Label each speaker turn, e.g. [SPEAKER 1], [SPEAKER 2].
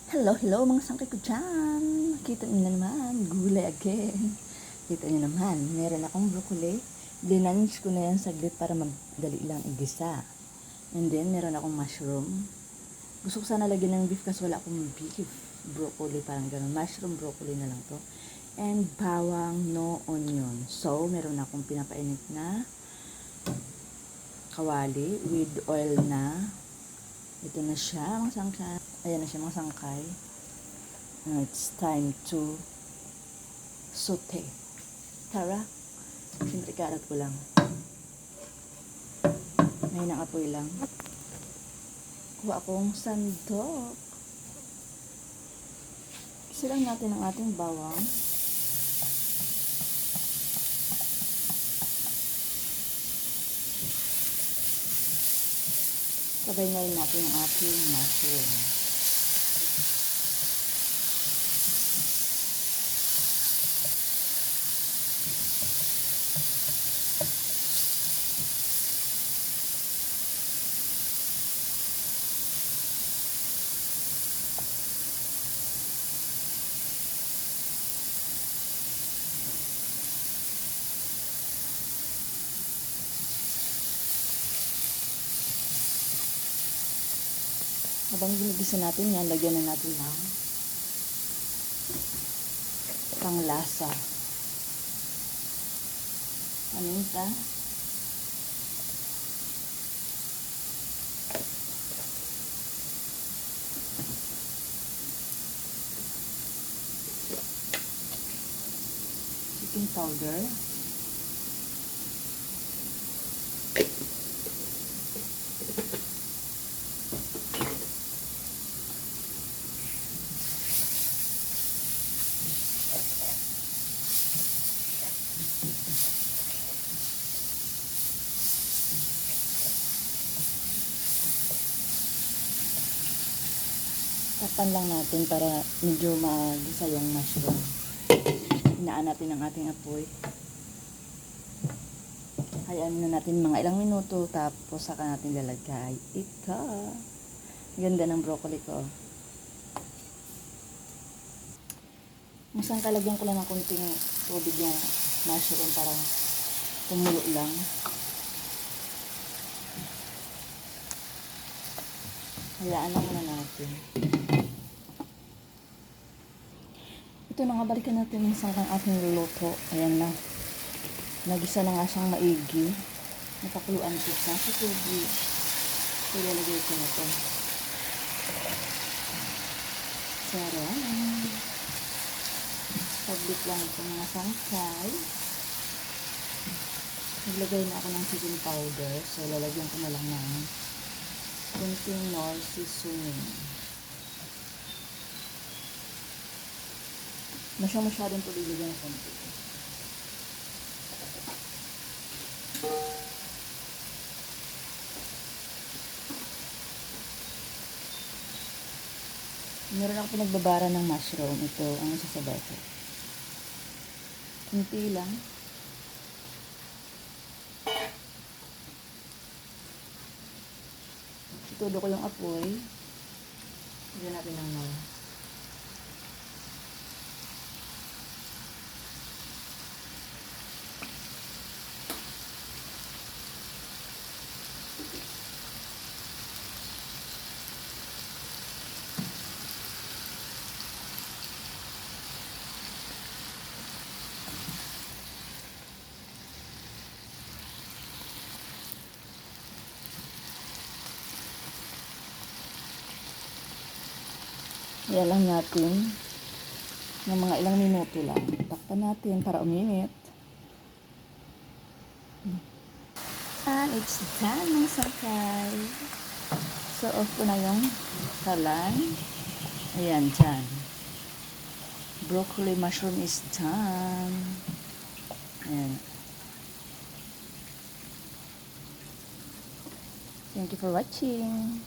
[SPEAKER 1] Hello, hello mga sangkay ko dyan. Kita niyo na naman, gulay again. Kita niyo naman, meron akong broccoli. Blinange ko na yan saglit para magdali lang igisa. And then, meron akong mushroom. Gusto ko sana lagyan ng beef kasi wala akong beef. Broccoli, parang ganun. Mushroom broccoli na lang to. And bawang, no onion. So, meron akong pinapainit na kawali with oil na. Ito na siya, mga sangkay. Ayan na siya, mga sangkay. It's time to saute. Tara. Siyempre, kalat ko lang. May nakapoy lang. Kuha akong sandok. Isa lang natin ang ating bawang. Sabay na rin natin ang ating mushroom. Habang ginigisa natin yan, lagyan na natin ng panglasa. Paminta. Chicken powder. Tapan lang natin para medyo magisa yung mushroom. Hinaan natin ang ating apoy. Hayaan na natin mga ilang minuto tapos saka natin lalagay ito. Ganda ng broccoli ko. Masang kalagyan ko lang ng konting tubig yung mushroom para tumulo lang. Hayaan lang muna natin. Ito na nga, balikan natin minsan ang ating luluto. Ayan na. Nagisa na nga siyang maigi. Napakuluan ko sa tubig. So, lalagay ko na ito. Sarang. Paglit lang ito mga sangkay. Naglagay na ako ng chicken powder. So, lalagyan ko na lang ng kunting nor seasoning. Masyadong tubig lagyan ng konti. Meron ako pinagbabara ng mushroom. Ito ang isasabay ko. Kunti lang. Itudo ko yung apoy. Lagyan natin ng nor. Yan lang natin ng mga ilang minuto lang. Takpan natin para uminit. And it's done mga sakay. So off ko na yung kalan. Ayan, dyan. Broccoli mushroom is done. Ayan. Thank you for watching.